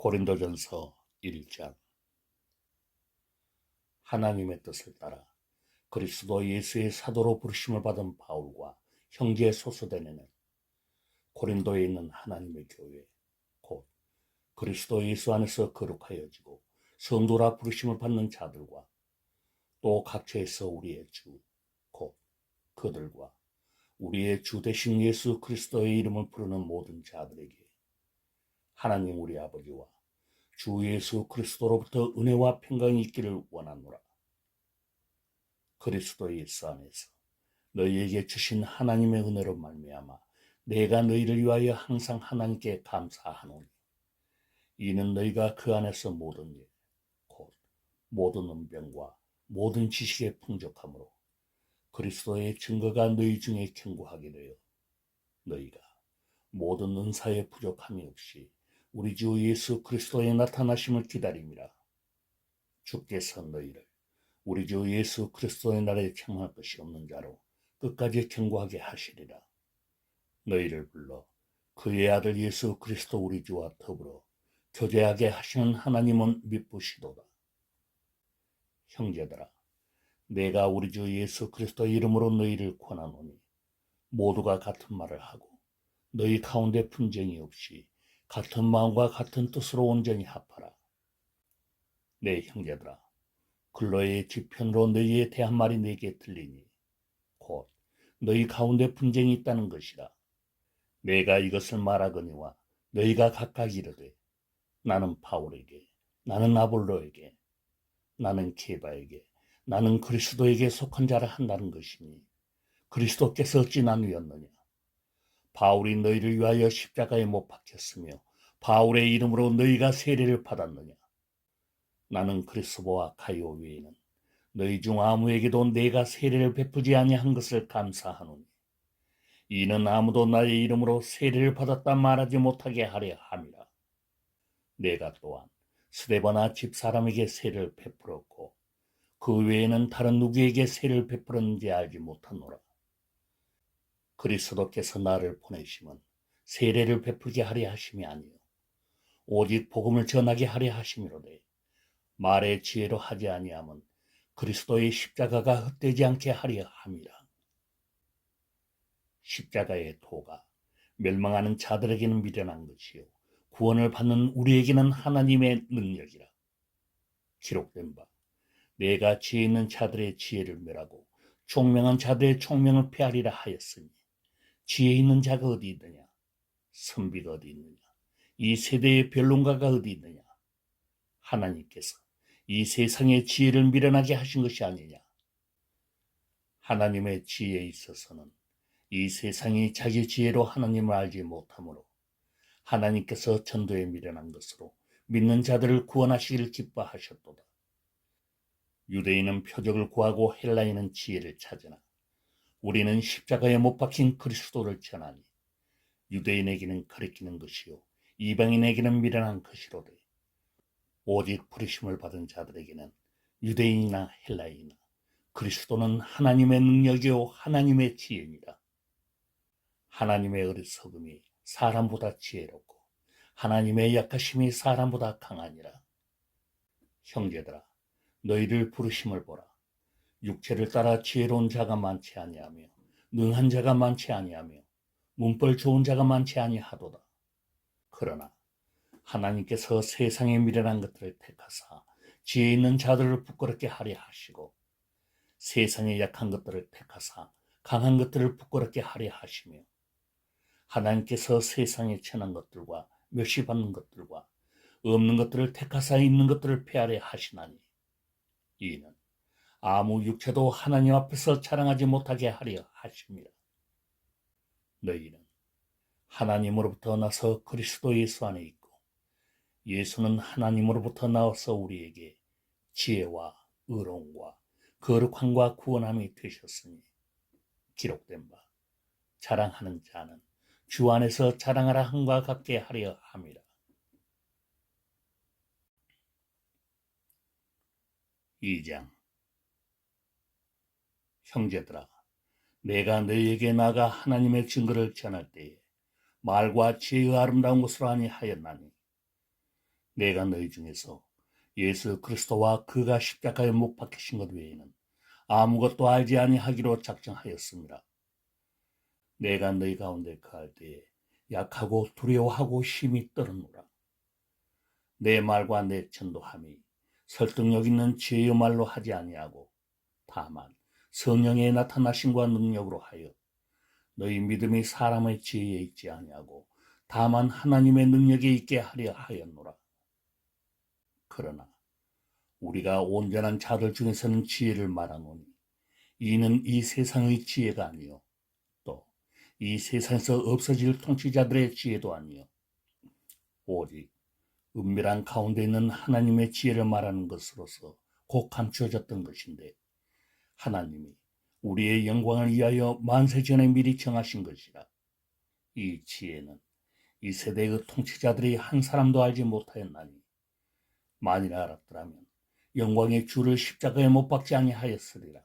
고린도전서 1장. 하나님의 뜻을 따라 그리스도 예수의 사도로 부르심을 받은 바울과 형제 소수대네는 고린도에 있는 하나님의 교회 곧 그리스도 예수 안에서 거룩하여지고 성도라 부르심을 받는 자들과 또 각처에서 우리의 주 곧 그들과 우리의 주 되신 예수 그리스도의 이름을 부르는 모든 자들에게 하나님 우리 아버지와 주 예수 그리스도로부터 은혜와 평강이 있기를 원하노라. 그리스도 예수 안에서 너희에게 주신 하나님의 은혜로 말미암아 내가 너희를 위하여 항상 하나님께 감사하노니 이는 너희가 그 안에서 모든 일 곧 모든 은병과 모든 지식에 풍족함으로 그리스도의 증거가 너희 중에 견고하게 되어 너희가 모든 은사에 부족함이 없이 우리 주 예수 그리스도의 나타나심을 기다림이라. 주께서 너희를 우리 주 예수 그리스도의 날에 청할 것이 없는 자로 끝까지 견고하게 하시리라. 너희를 불러 그의 아들 예수 그리스도 우리 주와 더불어 교제하게 하시는 하나님은 미쁘시도다. 형제들아, 내가 우리 주 예수 그리스도의 이름으로 너희를 권하노니 모두가 같은 말을 하고 너희 가운데 분쟁이 없이 같은 마음과 같은 뜻으로 온전히 합하라. 내 형제들아, 글로의 지편으로 너희에 대한 말이 내게 들리니 곧 너희 가운데 분쟁이 있다는 것이라. 내가 이것을 말하거니와 너희가 각각 이르되 나는 바울에게, 나는 아볼로에게, 나는 케바에게, 나는 그리스도에게 속한 자라 한다는 것이니 그리스도께서 어찌 나누었느냐? 바울이 너희를 위하여 십자가에 못 박혔으며 바울의 이름으로 너희가 세례를 받았느냐? 나는 그리스도와 가요 외에는 너희 중 아무에게도 내가 세례를 베푸지 아니한 것을 감사하노니 이는 아무도 나의 이름으로 세례를 받았다 말하지 못하게 하려 함이라. 내가 또한 스데바나 집사람에게 세례를 베풀었고 그 외에는 다른 누구에게 세례를 베풀었는지 알지 못하노라. 그리스도께서 나를 보내심은 세례를 베풀게 하려 하심이 아니요 오직 복음을 전하게 하려 하심이로되 말의 지혜로 하지 아니함은 그리스도의 십자가가 헛되지 않게 하려 함이라. 십자가의 도가 멸망하는 자들에게는 미련한 것이요 구원을 받는 우리에게는 하나님의 능력이라. 기록된 바 내가 지혜 있는 자들의 지혜를 멸하고 총명한 자들의 총명을 폐하리라 하였으니 지혜 있는 자가 어디 있느냐? 선비가 어디 있느냐? 이 세대의 변론가가 어디 있느냐? 하나님께서 이 세상의 지혜를 미련하게 하신 것이 아니냐? 하나님의 지혜에 있어서는 이 세상이 자기 지혜로 하나님을 알지 못하므로 하나님께서 전도에 미련한 것으로 믿는 자들을 구원하시기를 기뻐하셨도다. 유대인은 표적을 구하고 헬라인은 지혜를 찾으나 우리는 십자가에 못 박힌 그리스도를 전하니 유대인에게는 가리키는 것이요 이방인에게는 미련한 것이로되 오직 부르심을 받은 자들에게는 유대인이나 헬라인이나 그리스도는 하나님의 능력이요 하나님의 지혜니라. 하나님의 어리석음이 사람보다 지혜롭고 하나님의 약하심이 사람보다 강하니라. 형제들아, 너희를 부르심을 보라. 육체를 따라 지혜로운 자가 많지 아니하며 능한 자가 많지 아니하며 문벌 좋은 자가 많지 아니하도다. 그러나 하나님께서 세상에 미련한 것들을 택하사 지혜 있는 자들을 부끄럽게 하려 하시고 세상에 약한 것들을 택하사 강한 것들을 부끄럽게 하려 하시며 하나님께서 세상에 천한 것들과 멸시받는 것들과 없는 것들을 택하사 있는 것들을 폐하려 하시나니 이는 아무 육체도 하나님 앞에서 자랑하지 못하게 하려 하십니다. 너희는 하나님으로부터 나서 그리스도 예수 안에 있고 예수는 하나님으로부터 나와서 우리에게 지혜와 의로움과 거룩함과 구원함이 되셨으니 기록된 바 자랑하는 자는 주 안에서 자랑하라 함과 같게 하려 함이라. 2장. 형제들아, 내가 너희에게 나가 하나님의 증거를 전할 때에 말과 지혜의 아름다운 것으로 아니하였나니 내가 너희 중에서 예수 그리스도와 그가 십자가에 못 박히신 것 외에는 아무것도 알지 아니하기로 작정하였습니다. 내가 너희 가운데 거할 때에 약하고 두려워하고 심히 떨었노라. 내 말과 내 전도함이 설득력 있는 지혜의 말로 하지 아니하고 다만 성령의 나타나심과 능력으로 하여 너희 믿음이 사람의 지혜에 있지 아니하고 다만 하나님의 능력에 있게 하려 하였노라. 그러나 우리가 온전한 자들 중에서는 지혜를 말하노니 이는 이 세상의 지혜가 아니요 또 이 세상에서 없어질 통치자들의 지혜도 아니요 오직 은밀한 가운데 있는 하나님의 지혜를 말하는 것으로서 곧 감추어졌던 것인데 하나님이 우리의 영광을 위하여 만세전에 미리 정하신 것이라. 이 지혜는 이 세대의 통치자들이 한 사람도 알지 못하였나니 만일 알았더라면 영광의 주를 십자가에 못 박지 아니하였으리라.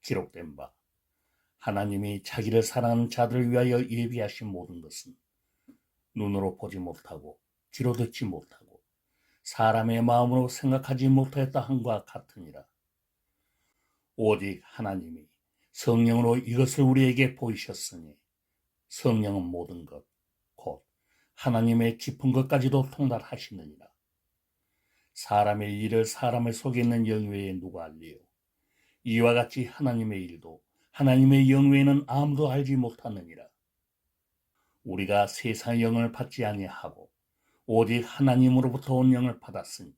기록된 바 하나님이 자기를 사랑하는 자들을 위하여 예비하신 모든 것은 눈으로 보지 못하고 귀로 듣지 못하고 사람의 마음으로 생각하지 못하였다 함과 같으니라. 오직 하나님이 성령으로 이것을 우리에게 보이셨으니 성령은 모든 것 곧 하나님의 깊은 것까지도 통달하시느니라. 사람의 일을 사람의 속에 있는 영 외에 누가 알리요? 이와 같이 하나님의 일도 하나님의 영 외에는 아무도 알지 못하느니라. 우리가 세상의 영을 받지 아니하고 오직 하나님으로부터 온 영을 받았으니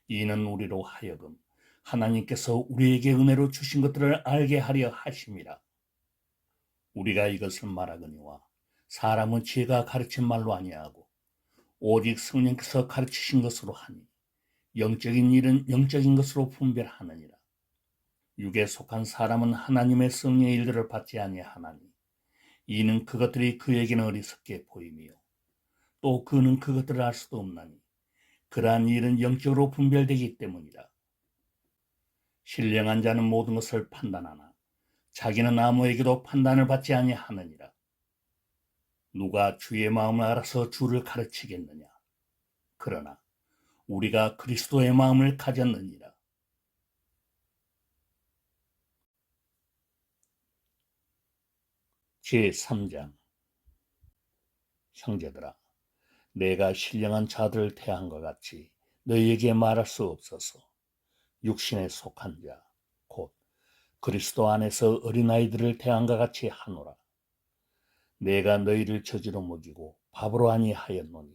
이는 우리로 하여금 하나님께서 우리에게 은혜로 주신 것들을 알게 하려 하심이라. 우리가 이것을 말하거니와 사람은 지혜가 가르친 말로 아니하고 오직 성령께서 가르치신 것으로 하니 영적인 일은 영적인 것으로 분별하느니라. 육에 속한 사람은 하나님의 성령의 일들을 받지 아니하나니 이는 그것들이 그에게는 어리석게 보이며 또 그는 그것들을 알 수도 없나니 그러한 일은 영적으로 분별되기 때문이라. 신령한 자는 모든 것을 판단하나 자기는 아무에게도 판단을 받지 아니하느니라. 누가 주의 마음을 알아서 주를 가르치겠느냐? 그러나 우리가 그리스도의 마음을 가졌느니라. 제3장. 형제들아, 내가 신령한 자들을 대한 것 같이 너희에게 말할 수 없어서 육신에 속한 자, 곧 그리스도 안에서 어린아이들을 대한 것 같이 하노라. 내가 너희를 저지로 먹이고 밥으로 아니하였노니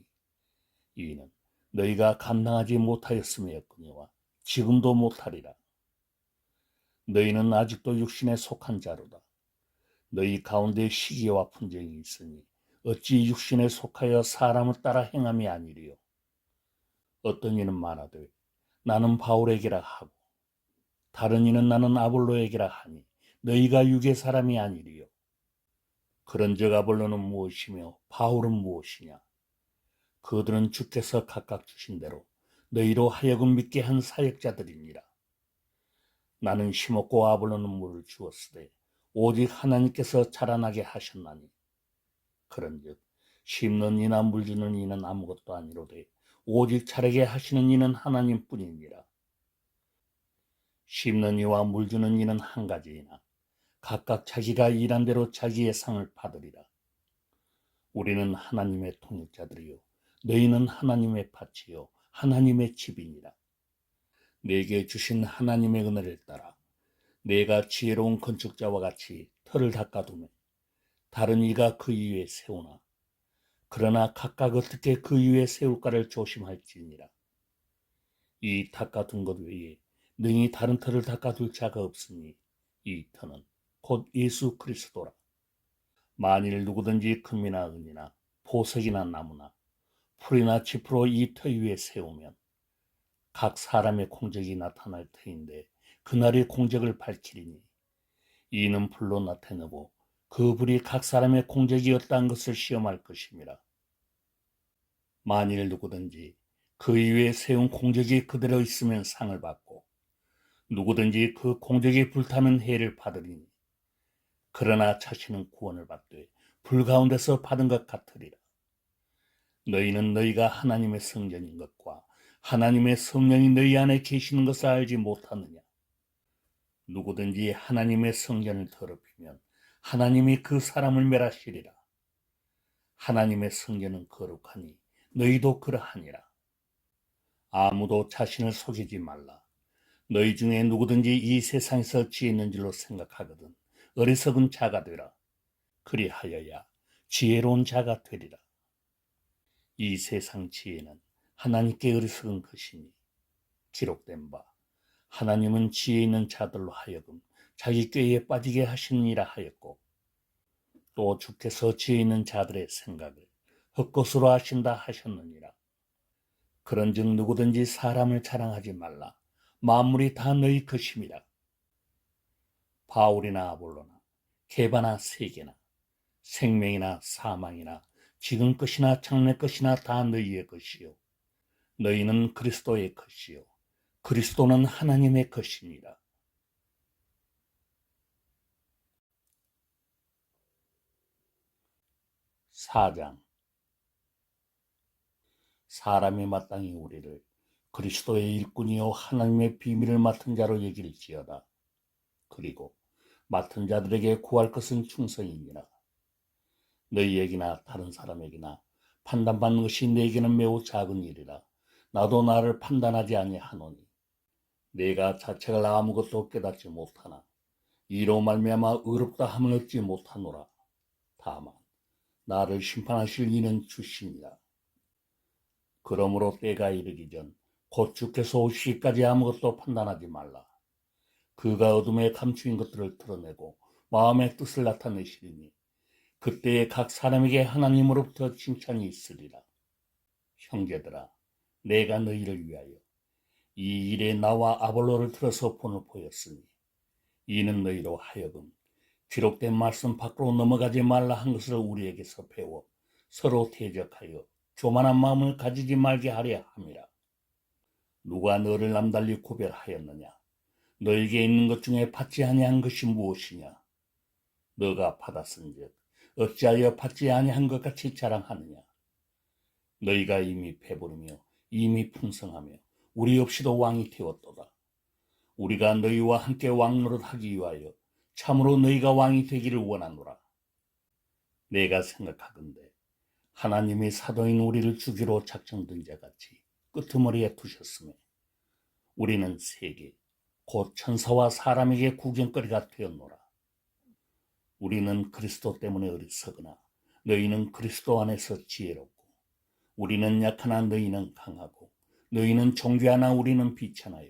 이는 너희가 감당하지 못하였음이었거니와 지금도 못하리라. 너희는 아직도 육신에 속한 자로다. 너희 가운데 시기와 분쟁이 있으니 어찌 육신에 속하여 사람을 따라 행함이 아니리요. 어떤 이는 말하되 나는 바울에게라 하고 다른 이는 나는 아볼로에게라 하니 너희가 육의 사람이 아니리요. 그런즉 아볼로는 무엇이며 바울은 무엇이냐? 그들은 주께서 각각 주신 대로 너희로 하여금 믿게 한 사역자들이니라. 나는 심었고 아볼로는 물을 주었으되 오직 하나님께서 자라나게 하셨나니 그런즉 심는 이나 물 주는 이는 아무것도 아니로되 오직 자라게 하시는 이는 하나님뿐이니라. 심는 이와 물 주는 이는 한 가지이나 각각 자기가 일한 대로 자기의 상을 받으리라. 우리는 하나님의 통역자들이요 너희는 하나님의 밭이요 하나님의 집이니라. 내게 주신 하나님의 은혜를 따라 내가 지혜로운 건축자와 같이 터를 닦아두면 다른 이가 그 위에 세우나 그러나 각각 어떻게 그 위에 세울까를 조심할지니라. 이 닦아둔 것 외에 능히 다른 터를 닦아둘 자가 없으니 이 터는 곧 예수 그리스도라. 만일 누구든지 금이나 은이나 보석이나 나무나 풀이나 짚으로 이 터 위에 세우면 각 사람의 공적이 나타날 터인데 그날의 공적을 밝히리니 이는 불로 나타내고 그 불이 각 사람의 공적이었다는 것을 시험할 것임이라. 만일 누구든지 그 위에 세운 공적이 그대로 있으면 상을 받고 누구든지 그 공적이 불타면 해를 받으리니 그러나 자신은 구원을 받되 불 가운데서 받은 것 같으리라. 너희는 너희가 하나님의 성전인 것과 하나님의 성령이 너희 안에 계시는 것을 알지 못하느냐? 누구든지 하나님의 성전을 더럽히면 하나님이 그 사람을 멸하시리라. 하나님의 성전은 거룩하니 너희도 그러하니라. 아무도 자신을 속이지 말라. 너희 중에 누구든지 이 세상에서 지혜 있는 줄로 생각하거든 어리석은 자가 되라. 그리하여야 지혜로운 자가 되리라. 이 세상 지혜는 하나님께 어리석은 것이니 기록된 바 하나님은 지혜 있는 자들로 하여금 자기 꾀에 빠지게 하시느니라 하였고, 또 주께서 지혜 있는 자들의 생각을 헛것으로 하신다 하셨느니라. 그런즉 누구든지 사람을 자랑하지 말라. 만물이 다 너희 것임이라. 바울이나 아볼로나 게바나 세계나 생명이나 사망이나 지금 것이나 장래 것이나 다 너희의 것이요 너희는 그리스도의 것이요 그리스도는 하나님의 것이니라. 4장. 사람이 마땅히 우리를 그리스도의 일꾼이요 하나님의 비밀을 맡은 자로 여길지어다. 그리고 맡은 자들에게 구할 것은 충성이니라. 너희에게나 다른 사람에게나 판단받는 것이 내게는 매우 작은 일이라. 나도 나를 판단하지 아니하노니 내가 자책을 아무것도 깨닫지 못하나 이로 말미암아 의롭다 함을 얻지 못하노라. 다만 나를 심판하실 이는 주시니라. 그러므로 때가 이르기 전 곧 주께서 오시기까지 아무것도 판단하지 말라. 그가 어둠에 감추인 것들을 드러내고 마음의 뜻을 나타내시리니 그때에 각 사람에게 하나님으로부터 칭찬이 있으리라. 형제들아, 내가 너희를 위하여 이 일에 나와 아볼로를 들어서 본을 보였으니 이는 너희로 하여금 기록된 말씀 밖으로 넘어가지 말라 한 것을 우리에게서 배워 서로 대적하여 교만한 마음을 가지지 말게 하려 함이라. 누가 너를 남달리 구별하였느냐? 너에게 있는 것 중에 받지 아니한 것이 무엇이냐? 너가 받았은즉 어찌하여 받지 아니한 것 같이 자랑하느냐? 너희가 이미 배부르며 이미 풍성하며 우리 없이도 왕이 되었도다. 우리가 너희와 함께 왕노릇하기 위하여 참으로 너희가 왕이 되기를 원하노라. 내가 생각하건대 하나님이 사도인 우리를 주기로 작정된 자같이 끄트머리에 두셨으며 우리는 세계 곧 천사와 사람에게 구경거리가 되었노라. 우리는 그리스도 때문에 어리석으나 너희는 그리스도 안에서 지혜롭고 우리는 약하나 너희는 강하고 너희는 존귀하나 우리는 비천하여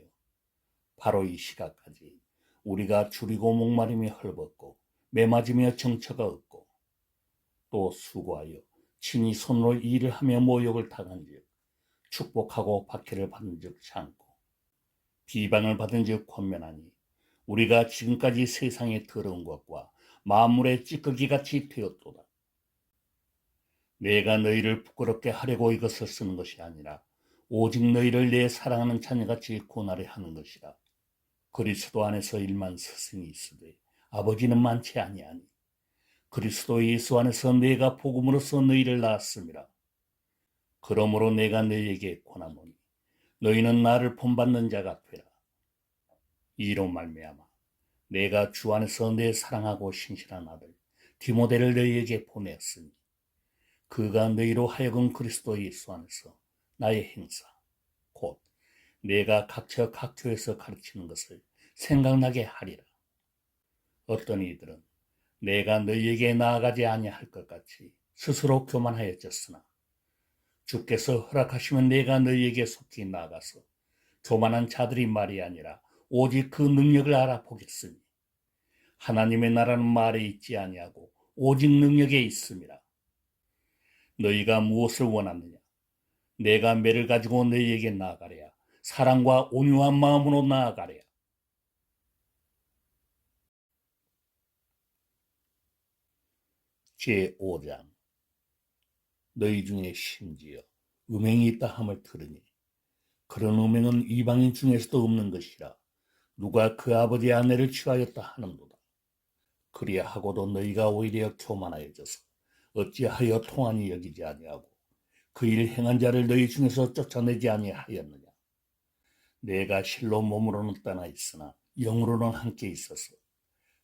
바로 이 시각까지 우리가 줄이고 목마름이 헐벗고 매맞으며 정처가 없고 또 수고하여 친히 손으로 일을 하며 모욕을 당한즉 축복하고 박해를 받은즉 참고 비방을 받은즉 권면하니 우리가 지금까지 세상의 더러운 것과 만물의 찌꺼기같이 되었도다. 내가 너희를 부끄럽게 하려고 이것을 쓰는 것이 아니라 오직 너희를 내 사랑하는 자녀같이 고나려 하는 것이라. 그리스도 안에서 일만 스승이 있으되 아버지는 많지 아니하니 그리스도 예수 안에서 내가 복음으로써 너희를 낳았음이라. 그러므로 내가 너희에게 권하노니 너희는 나를 본받는 자가 되라. 이로 말미암아 내가 주 안에서 내 사랑하고 신실한 아들 디모데를 너희에게 보내었으니 그가 너희로 하여금 그리스도 예수 안에서 나의 행사 곧 내가 각처 각 교회에서 가르치는 것을 생각나게 하리라. 어떤 이들은 내가 너희에게 나아가지 아니할 것 같이 스스로 교만하여졌으나 주께서 허락하시면 내가 너희에게 속히 나아가서 교만한 자들이 말이 아니라 오직 그 능력을 알아보겠으니 하나님의 나라는 말에 있지 아니하고 오직 능력에 있음이라. 너희가 무엇을 원하느냐? 내가 매를 가지고 너희에게 나아가랴? 사랑과 온유한 마음으로 나아가랴? 제5장. 너희 중에 심지어 음행이 있다 함을 들으니 그런 음행은 이방인 중에서도 없는 것이라. 누가 그 아버지의 아내를 취하였다 하는도다. 그리하고도 너희가 오히려 교만하여져서 어찌하여 통한이 여기지 아니하고 그 일 행한 자를 너희 중에서 쫓아내지 아니하였느냐? 내가 실로 몸으로는 떠나 있으나 영으로는 함께 있어서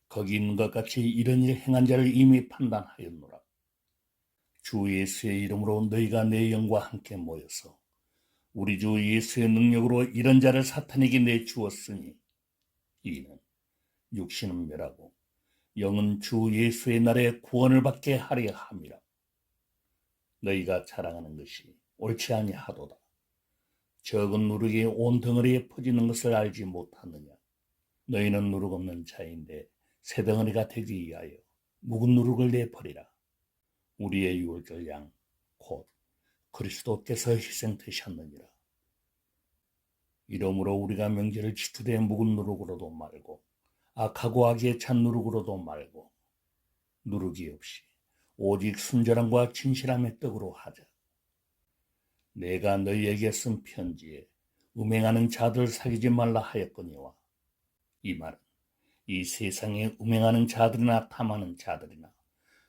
거기 있는 것 같이 이런 일 행한 자를 이미 판단하였노라. 주 예수의 이름으로 너희가 내 영과 함께 모여서 우리 주 예수의 능력으로 이런 자를 사탄에게 내주었으니 이는 육신은 멸하고 영은 주 예수의 날에 구원을 받게 하려 함이라. 너희가 자랑하는 것이 옳지 아니하도다. 적은 누룩이 온 덩어리에 퍼지는 것을 알지 못하느냐? 너희는 누룩 없는 자인데 새 덩어리가 되기 위하여 묵은 누룩을 내버리라. 우리의 유월절 양 곧 그리스도께서 희생되셨느니라. 이러므로 우리가 명제를 지키되 묵은 누룩으로도 말고 악하고 악에 찬 누룩으로도 말고 누룩이 없이 오직 순전함과 진실함의 떡으로 하자. 내가 너희에게 쓴 편지에 음행하는 자들 사귀지 말라 하였거니와 이 말은 이 세상에 음행하는 자들이나 탐하는 자들이나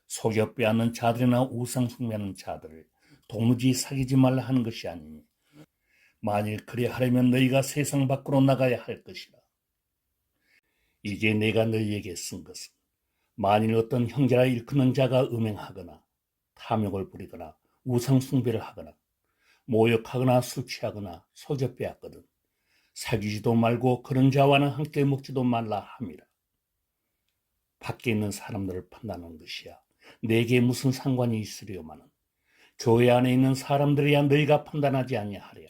속여 빼앗는 자들이나 우상 숭배하는 자들을 도무지 사귀지 말라 하는 것이 아니니 만일 그리 하려면 너희가 세상 밖으로 나가야 할 것이라. 이제 내가 너희에게 쓴 것은 만일 어떤 형제라 일컫는 자가 음행하거나 탐욕을 부리거나 우상 숭배를 하거나 모욕하거나 술 취하거나 속여 빼앗거든 사귀지도 말고 그런 자와는 함께 먹지도 말라 함이라. 밖에 있는 사람들을 판단하는 것이야 내게 무슨 상관이 있으려마는 교회 안에 있는 사람들이야 너희가 판단하지 아니하랴.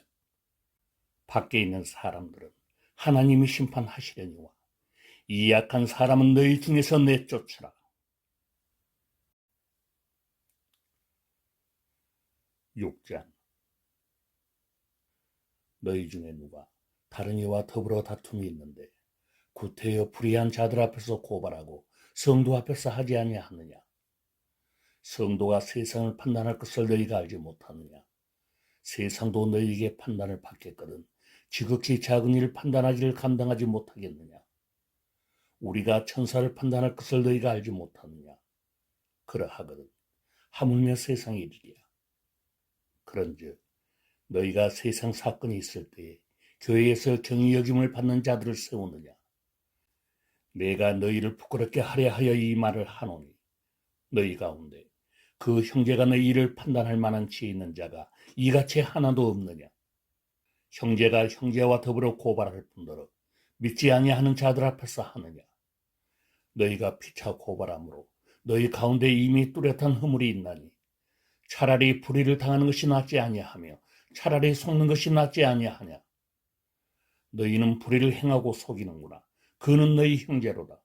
밖에 있는 사람들은 하나님이 심판하시려니와 이 약한 사람은 너희 중에서 내쫓으라. 육장. 너희 중에 누가 다른 이와 더불어 다툼이 있는데 구태여 불의한 자들 앞에서 고발하고 성도 앞에서 하지 아니하느냐? 성도가 세상을 판단할 것을 너희가 알지 못하느냐? 세상도 너희에게 판단을 받겠거든 지극히 작은 일을 판단하기를 감당하지 못하겠느냐? 우리가 천사를 판단할 것을 너희가 알지 못하느냐? 그러하거든 하물며 세상 일이랴. 그런즉 너희가 세상 사건이 있을 때에 교회에서 경히 여김을 받는 자들을 세우느냐? 내가 너희를 부끄럽게 하려 하여 이 말을 하노니 너희 가운데 그 형제가 너희 일을 판단할 만한 지혜 있는 자가 이같이 하나도 없느냐? 형제가 형제와 더불어 고발할 뿐더러 믿지 아니하는 자들 앞에서 하느냐? 너희가 피차 고발함으로 너희 가운데 이미 뚜렷한 허물이 있나니 차라리 불의를 당하는 것이 낫지 아니하며 차라리 속는 것이 낫지 아니하냐? 너희는 불의를 행하고 속이는구나. 그는 너희 형제로다.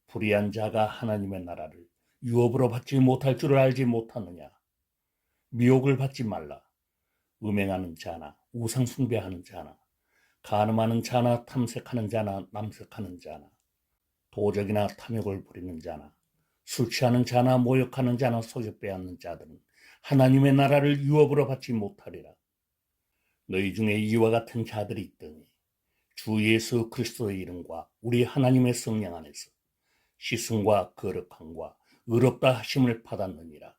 불의한 자가 하나님의 나라를 유업으로 받지 못할 줄을 알지 못하느냐? 미혹을 받지 말라. 음행하는 자나 우상 숭배하는 자나 간음하는 자나 탐색하는 자나 남색하는 자나 도적이나 탐욕을 부리는 자나 술 취하는 자나 모욕하는 자나 속여 빼앗는 자들은 하나님의 나라를 유업으로 받지 못하리라. 너희 중에 이와 같은 자들이 있더니 주 예수 그리스도의 이름과 우리 하나님의 성령 안에서 시승과 거룩함과 의롭다 하심을 받았느니라.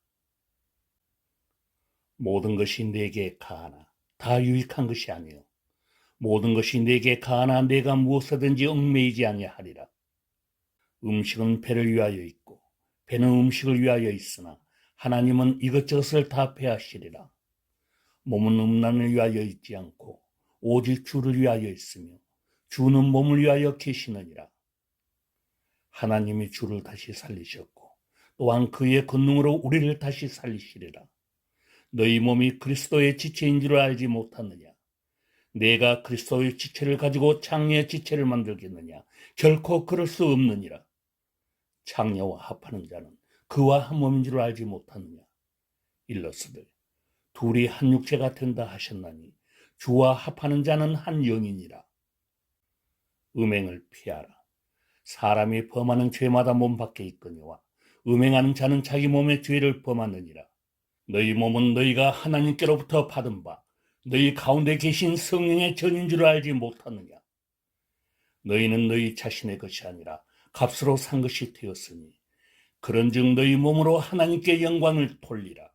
모든 것이 내게 가하나 다 유익한 것이 아니요 모든 것이 내게 가하나 내가 무엇이든지 얽매이지 아니하리라. 음식은 배를 위하여 있고 배는 음식을 위하여 있으나 하나님은 이것저것을 다 배하시리라. 몸은 음란을 위하여 있지 않고 오직 주를 위하여 있으며 주는 몸을 위하여 계시느니라. 하나님이 주를 다시 살리셨고 또한 그의 권능으로 우리를 다시 살리시리라. 너희 몸이 그리스도의 지체인 줄 알지 못하느냐? 내가 그리스도의 지체를 가지고 장녀의 지체를 만들겠느냐? 결코 그럴 수 없느니라. 장녀와 합하는 자는 그와 한 몸인 줄 알지 못하느냐? 일러스되 둘이 한 육체가 된다 하셨나니 주와 합하는 자는 한 영이니라. 음행을 피하라. 사람이 범하는 죄마다 몸 밖에 있거니와 음행하는 자는 자기 몸의 죄를 범하느니라. 너희 몸은 너희가 하나님께로부터 받은 바 너희 가운데 계신 성령의 전인 줄 알지 못하느냐? 너희는 너희 자신의 것이 아니라 값으로 산 것이 되었으니 그런즉 너희 몸으로 하나님께 영광을 돌리라.